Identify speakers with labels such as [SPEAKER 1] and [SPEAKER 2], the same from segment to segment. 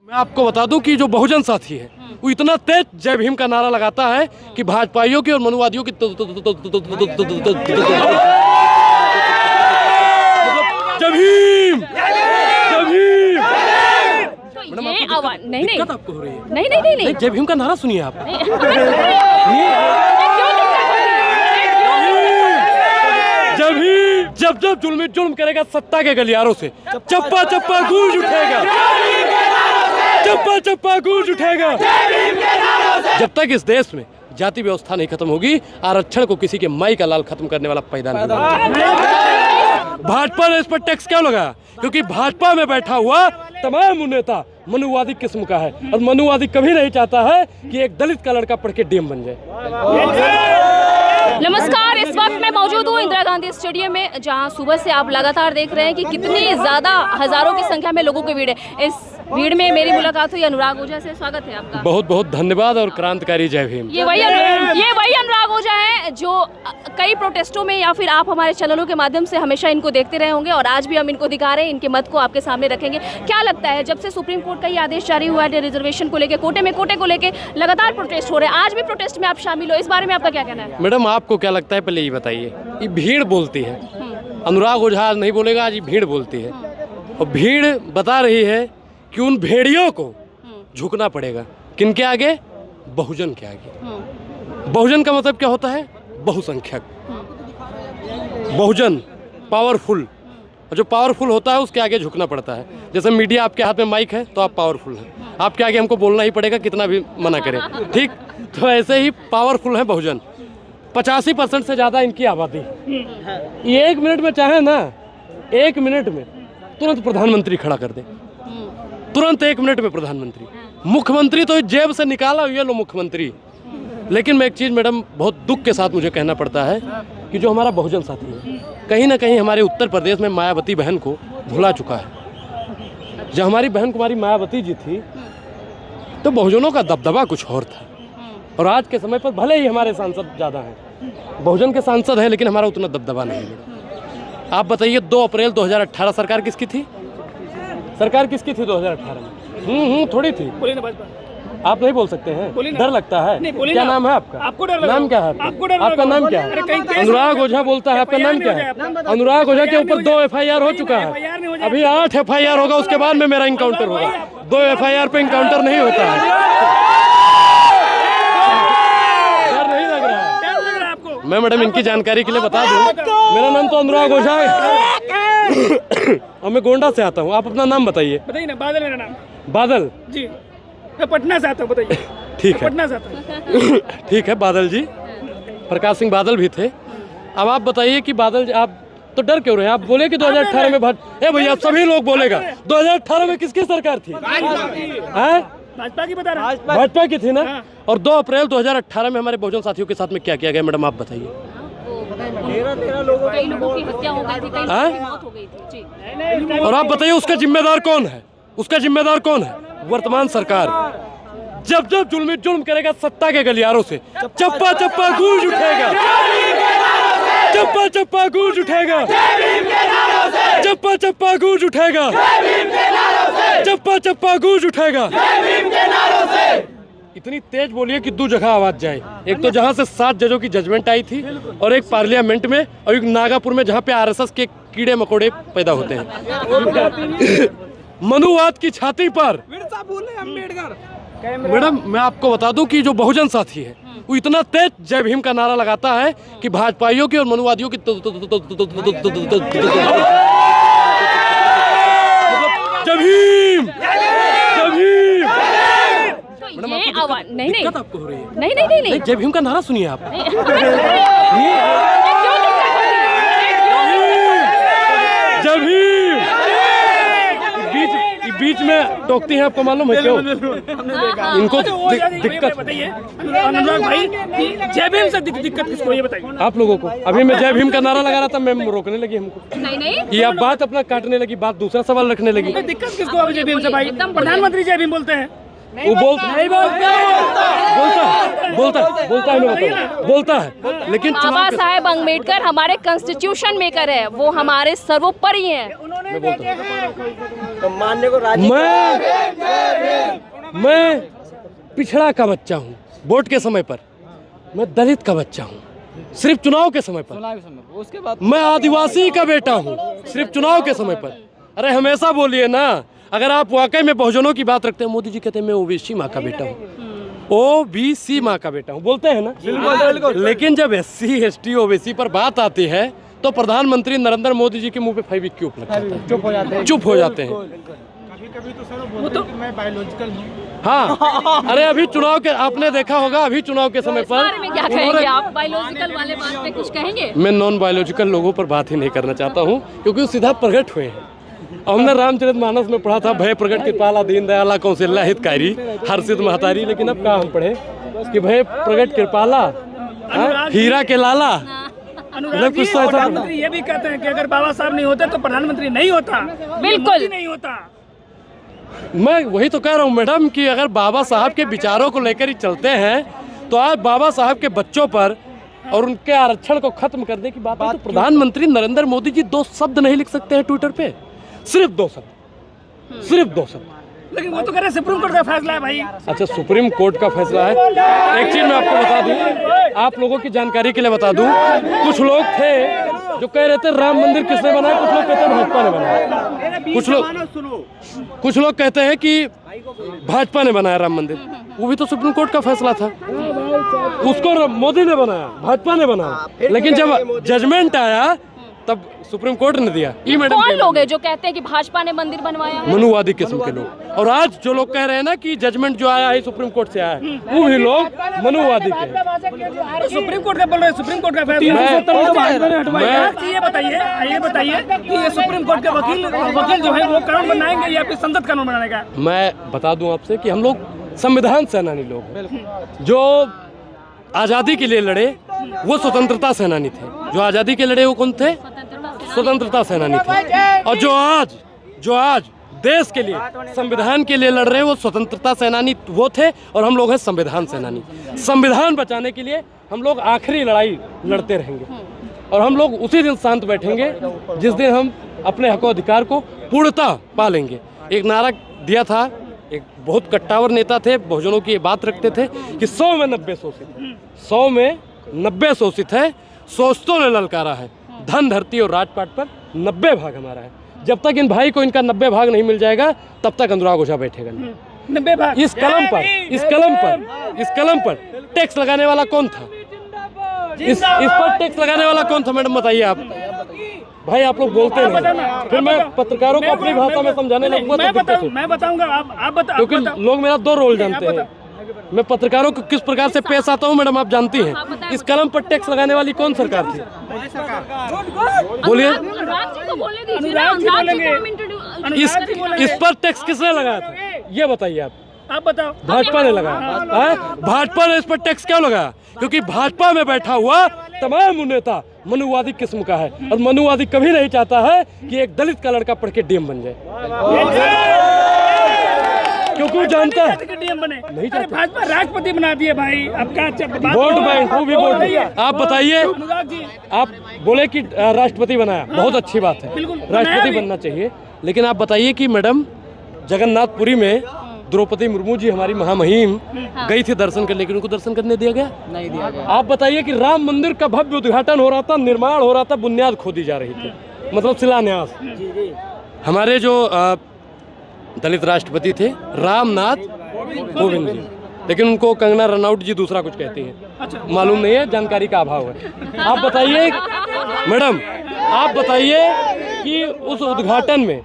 [SPEAKER 1] मैं आपको बता दूं कि जो बहुजन साथी है वो इतना तेज जय भीम का नारा लगाता है कि भाजपाइयों की और मनुवादियों की जय भीम जय भीम।
[SPEAKER 2] ये आवाज नहीं
[SPEAKER 1] दिक्कत आपको हो रही है?
[SPEAKER 2] नहीं
[SPEAKER 1] जय भीम का नारा सुनिए आप। जब भी जब जुल्म करेगा सत्ता के गलियारों से चप्पा चप्पा गूंज उठेगा, चप्पा चप्पा गूंज उठेगा। जब तक इस देश में जाति व्यवस्था नहीं खत्म होगी, आरक्षण को किसी के माई का लाल खत्म करने वाला पैदा नहीं होगा। भाजपा ने इस पर टैक्स क्यों लगाया? क्योंकि भाजपा में बैठा हुआ तमाम नेता मनुवादी किस्म का है और मनुवादी कभी नहीं चाहता है कि एक दलित का लड़का पढ़ के डीएम बन जाए।
[SPEAKER 2] नमस्कार, इस वक्त मैं मौजूद हूँ इंदिरा गांधी स्टेडियम में, जहाँ सुबह से आप लगातार देख रहे हैं कि कितनी ज़्यादा हजारों की संख्या में लोगों की भीड़ है। इस भीड़ में मेरी मुलाकात हुई अनुराग ओझा से। स्वागत है आपका।
[SPEAKER 1] बहुत बहुत धन्यवाद और क्रांतिकारी जय भीम।
[SPEAKER 2] ये वही अनुराग ओझा है जो कई प्रोटेस्टों में या फिर आप हमारे चैनलों के माध्यम से हमेशा इनको देखते रहे होंगे और आज भी हम इनको दिखा रहे हैं, इनके मत को आपके सामने रखेंगे। क्या लगता है, जब से सुप्रीम कोर्ट का ये आदेश जारी हुआ है रिजर्वेशन को लेकर, कोटे को लेकर लगातार प्रोटेस्ट हो रहे हैं, आज भी प्रोटेस्ट में आप शामिल हो, इस बारे में आपका क्या कहना है?
[SPEAKER 1] मैडम आपको क्या लगता है, पहले ये बताइए। ये भीड़ बोलती है, अनुराग ओझा आज नहीं बोलेगा, आज ये भीड़ बोलती है और भीड़ बता रही है कि उन भेड़ियों को झुकना पड़ेगा। किनके आगे? बहुजन के आगे। बहुजन का मतलब क्या होता है? बहुसंख्यक। बहुजन पावरफुल, और जो पावरफुल होता है उसके आगे झुकना पड़ता है। जैसे मीडिया आपके हाथ में माइक है तो आप पावरफुल हैं, आपके आगे हमको बोलना ही पड़ेगा कितना भी मना करें, ठीक? तो ऐसे ही पावरफुल है बहुजन। 85% से ज़्यादा इनकी आबादी। ये 1 मिनट में चाहे ना, 1 मिनट में तुरंत प्रधानमंत्री खड़ा कर दे, तुरंत 1 मिनट में प्रधानमंत्री। मुख्यमंत्री तो जेब से निकाला, ये लो मुख्यमंत्री। लेकिन मैं एक चीज़ मैडम बहुत दुख के साथ मुझे कहना पड़ता है कि जो हमारा बहुजन साथी है कहीं ना कहीं हमारे उत्तर प्रदेश में मायावती बहन को भुला चुका है। जब हमारी बहन कुमारी मायावती जी थी तो बहुजनों का दबदबा कुछ और था, और आज के समय पर भले ही हमारे सांसद ज़्यादा हैं, बहुजन के सांसद हैं, लेकिन हमारा उतना दबदबा नहीं है। आप बताइए 2 अप्रैल 2018 सरकार किसकी थी? सरकार किसकी थी 2018 में? थोड़ी थी। आप नहीं बोल सकते हैं, डर लगता है? क्या नाम है आपका?
[SPEAKER 3] आपको डर
[SPEAKER 1] नाम क्या है आपका? नाम क्या है? अनुराग ओझा बोलता है। आपका नाम क्या है? अनुराग ओझा के ऊपर 2 FIR हो चुका है, अभी 8 FIR होगा, उसके बाद में मेरा इनकाउंटर होगा। 2 FIR पे इनकाउंटर नहीं होता है। डर नहीं लग रहा है? मैं मैडम इनकी जानकारी के लिए बता दूं, मेरा नाम तो अनुराग ओझा है और मैं गोंडा से आता हूँ। आप अपना नाम बताइए।
[SPEAKER 3] बताइए ना। बादल मेरा नाम।
[SPEAKER 1] बादल
[SPEAKER 3] जी, मैं पटना से आता हूँ। बताइए।
[SPEAKER 1] ठीक है,
[SPEAKER 3] पटना से आता हूँ।
[SPEAKER 1] ठीक है बादल जी, प्रकाश सिंह बादल भी थे। अब आप बताइए कि बादल आप तो डर क्यों रहे हैं? आप बोले कि 2018 में भैया सभी लोग बोलेगा 2018 में किसकी सरकार थी?
[SPEAKER 3] भाजपा की बता रहा।
[SPEAKER 1] भाजपा की थी ना। और 2 अप्रैल 2018 में हमारे बहुजन साथियों के साथ में क्या किया गया मैडम, आप बताइए।
[SPEAKER 2] 13 लोगों की हत्या हो गई थी, कई लोगों की मौत हो गई थी जी।
[SPEAKER 1] और आप बताइए उसका जिम्मेदार कौन है? उसका जिम्मेदार कौन है? वर्तमान सरकार। जब जुल्म करेगा सत्ता के गलियारों से चप्पा चप्पा गूंज उठेगा, चप्पा चप्पा गूंज उठेगा, चप्पा चप्पा गूंज उठेगा, चप्पा चप्पा गूंज उठेगा। इतनी तेज बोलिए कि 2 जगह आवाज जाए। एक तो जहां से 7 जजों की जजमेंट आई थी, और एक पार्लियामेंट में, और एक नागापुर में जहां पे RSS के कीड़े मकोड़े पैदा होते हैं। मनुवाद की छाती पर। मैडम मैं आपको बता दूं कि जो बहुजन साथी है वो इतना तेज जय भीम का नारा लगाता है कि भाजपाइयों की और मनुवादियों की जय भीम जय भीम।
[SPEAKER 2] ये आवाज नहीं
[SPEAKER 1] दिक्कत आपको हो रही है?
[SPEAKER 2] नहीं
[SPEAKER 1] जय भीम का नारा सुनिए आप। जय भीम। बीच में टोकती हैं, आपको मालूम है क्यों? इनको दिक्कत।
[SPEAKER 3] बताइए अनुराग भाई, जय भीम से दिक्कत किसको, ये बताइए
[SPEAKER 1] आप लोगों को। अभी मैं जय भीम का नारा लगा रहा था, मैं रोकने लगी हमको।
[SPEAKER 2] नहीं
[SPEAKER 1] ये आप बात अपना काटने लगी, बात दूसरा सवाल रखने लगी।
[SPEAKER 3] दिक्कत किसको अभी जय भीम से भाई? प्रधानमंत्री जय भीम बोलते हैं।
[SPEAKER 1] वो बोलता है, मैं बताऊं, बोलता है, लेकिन
[SPEAKER 2] बाबा साहेब अम्बेडकर हमारे कॉन्स्टिट्यूशन मेकर है, वो हमारे सर्वोपरि हैं।
[SPEAKER 1] मैं बोलता हूं, मैं पिछड़ा का बच्चा हूँ वोट के समय पर, मैं दलित का बच्चा हूँ सिर्फ चुनाव के समय पर,
[SPEAKER 4] उसके बाद
[SPEAKER 1] मैं आदिवासी का बेटा हूँ सिर्फ चुनाव के समय पर। अरे हमेशा बोलिए ना, अगर आप वाकई में बहुजनों की बात रखते हैं, मोदी जी कहते हैं मैं ओबीसी माँ का बेटा हूँ, ओबीसी माँ का बेटा हूँ, बोलते हैं ना। लेकिन जब SC ST OBC पर बात आती है तो प्रधानमंत्री नरेंद्र मोदी जी के मुंह पे फेविक्विक लग जाता है, चुप हो जाते हैं।
[SPEAKER 5] कभी तो सर वो बोलते हैं कि मैं बायोलॉजिकल हूँ।
[SPEAKER 1] हाँ, अरे अभी चुनाव के आपने देखा होगा, अभी चुनाव के समय
[SPEAKER 2] इस बारे में क्या
[SPEAKER 1] पर
[SPEAKER 2] कहेंगे आप? बायोलॉजिकल वाले बात पे कुछ कहेंगे?
[SPEAKER 1] मैं नॉन बायोलॉजिकल लोगों पर बात ही नहीं करना चाहता हूँ, क्योंकि वो सीधा प्रकट हुए हैं। और हमने रामचरितमानस में पढ़ा था, भय प्रकट कृपाला दीन दयाला कौशल्या हितकारी हर्षित महतारी, लेकिन अब कहाँ हम पढ़े कि भय प्रकट कृपाला हीरा के लाला।
[SPEAKER 3] अनुराग जी,
[SPEAKER 1] कुछ तो ऐसा
[SPEAKER 3] प्रधानमंत्री ये भी कहते हैं कि अगर बाबा साहब नहीं होते तो प्रधानमंत्री नहीं होता,
[SPEAKER 2] बिल्कुल
[SPEAKER 3] मोदी नहीं होता।
[SPEAKER 1] मैं वही तो कह रहा हूँ मैडम कि अगर बाबा साहब के विचारों को लेकर ही चलते हैं तो आज बाबा साहब के बच्चों पर और उनके आरक्षण को खत्म करने की बात है तो प्रधानमंत्री नरेंद्र मोदी जी 2 शब्द नहीं लिख सकते हैं ट्विटर पे, सिर्फ 2 शब्द, सिर्फ 2 शब्द।
[SPEAKER 3] लेकिन वो तो कह रहे हैं सुप्रीम कोर्ट का फैसला है भाई।
[SPEAKER 1] अच्छा, सुप्रीम कोर्ट का फैसला है। एक चीज मैं आपको बता दूं, आप लोगों की जानकारी के लिए बता दूं, कुछ लोग थे जो कह रहे थे राम मंदिर किसने बनाया, कुछ लोग कहते हैं भाजपा ने बनाया, कुछ लोग कहते हैं कि भाजपा ने बनाया राम मंदिर। वो भी तो सुप्रीम कोर्ट का फैसला था, उसको मोदी ने बनाया, भाजपा ने बनाया, लेकिन जब जजमेंट आया तब सुप्रीम कोर्ट ने दिया। ये मैडम
[SPEAKER 2] कौन लोग हैं जो कहते हैं कि भाजपा ने मंदिर बनवाया है?
[SPEAKER 1] मनुवादी किस्म के लोग। और आज जो लोग कह रहे हैं ना कि जजमेंट जो आया है सुप्रीम कोर्ट से आया है, वो भी लोग मनुवादी के हैं।
[SPEAKER 3] सुप्रीम कोर्ट का बोल रहे हैं, सुप्रीम कोर्ट का फैसला ये बताइए कि ये सुप्रीम कोर्ट के वकील जो है वो कानून बनाएंगे या फिर संसद कानून बनाएगा?
[SPEAKER 1] मैं बता दूं आपसे कि हम लोग संविधान सेनानी लोग हैं। जो आज़ादी के लिए लड़े वो स्वतंत्रता सेनानी थे, जो आज़ादी के लड़े वो कौन थे? स्वतंत्रता सेनानी थे। और जो आज देश के लिए, संविधान के लिए लड़ रहे हैं वो स्वतंत्रता सेनानी वो थे, और हम लोग हैं संविधान सेनानी। संविधान बचाने के लिए हम लोग आखिरी लड़ाई लड़ते रहेंगे, और हम लोग उसी दिन शांत बैठेंगे जिस दिन हम अपने हक अधिकार को पूर्णतः पालेंगे। एक नारा दिया था, एक बहुत कट्टावर नेता थे, बहुजनों की बात रखते थे कि 100 में 90 शोषित, 100 में 90 शोषित है, शोषितों ने ललकारा है, धन धरती और राजपाट पर 90 भाग हमारा है। जब तक इन भाई को इनका 90 भाग नहीं मिल जाएगा तब तक अनुराग ओझा बैठेगा नहीं।
[SPEAKER 3] 90 भाग
[SPEAKER 1] इस कलम पर टैक्स लगाने वाला कौन था? इस पर टैक्स लगाने वाला कौन था मैडम, बताइए आप। भाई आप लोग बोलते नहीं, फिर मैं पत्रकारों को अपनी भाषा में समझाने लगूंगा तो दिक्कत है।
[SPEAKER 3] मैं बताऊंगा, आप बताओ,
[SPEAKER 1] क्योंकि लोग मेरा 2 रोल जानते हैं। मैं पत्रकारों को किस प्रकार से पेश आता हूँ मैडम आप जानती हैं। इस कलम पर टैक्स लगाने वाली कौन सरकार थी? बोलिए।
[SPEAKER 2] अनुराग जी को बोलने दीजिए ना, अनुराग जी को हम इंट्रोड्यूस।
[SPEAKER 1] इस पर टैक्स किसने लगाया था ये बताइए आप
[SPEAKER 3] बताओ।
[SPEAKER 1] भाजपा ने लगाया। भाजपा ने इस पर टैक्स क्यों लगाया? क्योंकि भाजपा में बैठा हुआ तमाम नेता मनुवादी किस्म का है, और मनुवादी कभी नहीं चाहता है कि एक दलित का लड़का पढ़ के डीएम बन जाए, क्योंकि वो जानता है नहीं चाहता।
[SPEAKER 3] भाजपा राष्ट्रपति बना दिए भाई, अब क्या
[SPEAKER 1] वोट बैंक, वो भी वोट। आप बताइए, आप बोले कि राष्ट्रपति बनाया, बहुत अच्छी बात है, राष्ट्रपति बनना चाहिए, लेकिन आप बताइए कि मैडम जगन्नाथपुरी में द्रौपदी मुर्मू जी हमारी महामहिम गई थी दर्शन करने, लेकिन उनको दर्शन करने दिया गया? नहीं दिया गया। आप बताइए कि राम मंदिर का भव्य उद्घाटन हो रहा था, निर्माण हो रहा था, बुनियाद खोदी जा रही थी, मतलब शिलान्यास। हमारे जो दलित राष्ट्रपति थे रामनाथ कोविंद जी, लेकिन उनको कंगना रनौत जी दूसरा कुछ कहती हैं, मालूम नहीं है, जानकारी का अभाव है। आप बताइए मैडम, आप बताइए कि उस उद्घाटन में,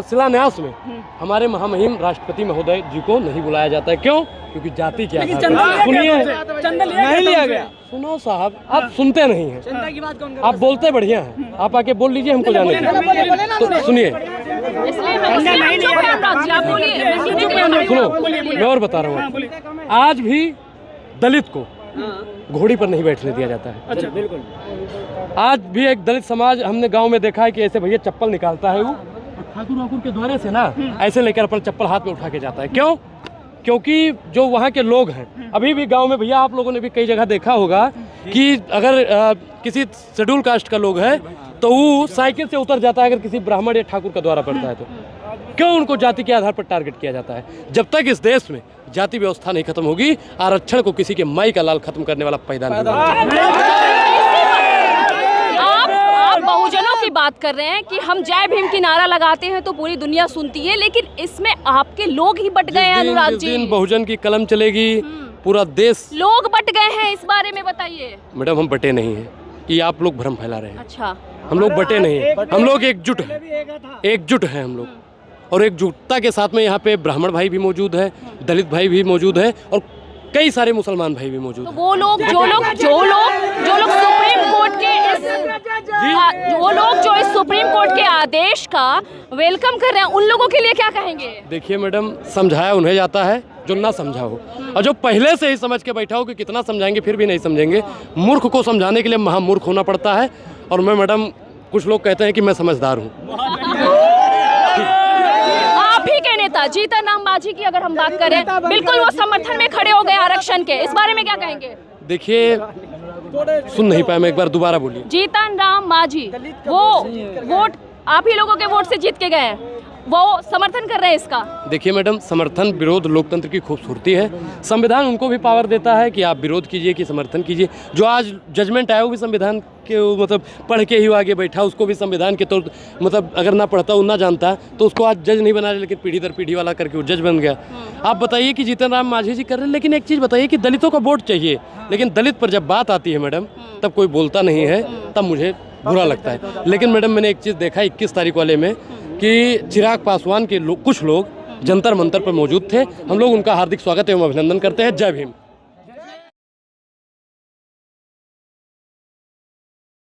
[SPEAKER 1] शिलान्यास में हमारे महामहिम राष्ट्रपति महोदय जी को नहीं बुलाया जाता है, क्यों? क्योंकि जाति क्या है। सुनिए,
[SPEAKER 3] नहीं लिया गया।
[SPEAKER 1] सुनो साहब, आप सुनते नहीं हैं, आप बोलते बढ़िया हैं, आप आके बोल लीजिए, हमको जाने दीजिए। तो सुनिए, सुनो, मैं और बता रहा हूँ, आज भी दलित को घोड़ी पर नहीं बैठने दिया जाता है।
[SPEAKER 3] अच्छा, बिल्कुल।
[SPEAKER 1] आज भी एक दलित समाज हमने गांव में देखा है कि ऐसे भैया चप्पल निकालता है, वो ठाकुर वाकुर के द्वारे से ना ऐसे लेकर अपन चप्पल हाथ में उठा के जाता है। क्यों? क्योंकि जो वहाँ के लोग हैं, अभी भी गांव में भैया, आप लोगों ने भी कई जगह देखा होगा कि अगर किसी शेड्यूल कास्ट का लोग है तो वो साइकिल से उतर जाता है अगर किसी ब्राह्मण या ठाकुर का द्वारा पड़ता है तो। क्यों उनको जाति के आधार पर टारगेट किया जाता है? जब तक इस देश में जाति व्यवस्था नहीं खत्म होगी, आरक्षण को किसी के माई का लाल खत्म करने वाला पैदा नहीं होगा।
[SPEAKER 2] आप बहुजनों की बात कर रहे हैं कि हम जय भीम की नारा लगाते हैं तो पूरी दुनिया सुनती है, लेकिन इसमें आपके लोग ही बट गए हैं अनुराग
[SPEAKER 1] जिस
[SPEAKER 2] जी।
[SPEAKER 1] दिन बहुजन की कलम चलेगी, पूरा देश
[SPEAKER 2] लोग बट गए हैं, इस बारे में बताइए।
[SPEAKER 1] मैडम, हम बटे नहीं हैं, ये आप लोग भ्रम फैला रहे हैं।
[SPEAKER 2] अच्छा,
[SPEAKER 1] हम लोग बटे नहीं हैं, हम लोग एकजुट हैं, एकजुट हैं हम लोग। और एकजुटता के साथ में यहाँ पे ब्राह्मण भाई भी मौजूद है, दलित भाई भी मौजूद है और कई सारे मुसलमान भाई भी मौजूद
[SPEAKER 2] तो
[SPEAKER 1] हैं।
[SPEAKER 2] वो लोग जो लोग सुप्रीम कोर्ट के वो लोग जो इस सुप्रीम कोर्ट के आदेश का वेलकम कर रहे हैं, उन लोगों के लिए क्या कहेंगे?
[SPEAKER 1] देखिए मैडम, समझाया उन्हें जाता है जो ना समझा हो, और जो पहले से ही समझ के बैठा हो कि कितना समझाएंगे फिर भी नहीं समझेंगे। मूर्ख को समझाने के लिए महामूर्ख होना पड़ता है। और मैं मैडम, कुछ लोग कहते हैं कि मैं समझदार हूँ।
[SPEAKER 2] आप ही के नेता जीतन राम मांझी की अगर हम बात करें, बिल्कुल वो समर्थन में खड़े हो गए आरक्षण के, इस बारे में क्या कहेंगे?
[SPEAKER 1] देखिए, सुन नहीं पाया, मैं एक बार दोबारा बोलिए।
[SPEAKER 2] जीतन राम मांझी वो वोट आप ही लोगों के वोट से जीत के गए हैं, वो समर्थन कर रहे हैं इसका।
[SPEAKER 1] देखिए मैडम, समर्थन विरोध लोकतंत्र की खूबसूरती है। संविधान उनको भी पावर देता है कि आप विरोध कीजिए कि समर्थन कीजिए। जो आज जजमेंट आया वो भी संविधान के मतलब पढ़ के ही आगे बैठा, उसको भी संविधान के तौर मतलब अगर ना पढ़ता हो ना जानता तो उसको आज जज नहीं बना रहे, लेकिन पीढ़ी दर पीढ़ी वाला करके वो जज बन गया। आप बताइए कि जीतन राम मांझी जी कर रहे हैं, लेकिन एक चीज़ बताइए कि दलितों का वोट चाहिए, लेकिन दलित पर जब बात आती है मैडम तब कोई बोलता नहीं है, तब मुझे बुरा लगता है। लेकिन मैडम, मैंने एक चीज़ देखा 21 तारीख वाले में कि चिराग पासवान के कुछ लोग जंतर मंतर पर मौजूद थे। हम लोग उनका हार्दिक स्वागत एवं अभिनंदन करते हैं। जय भीम।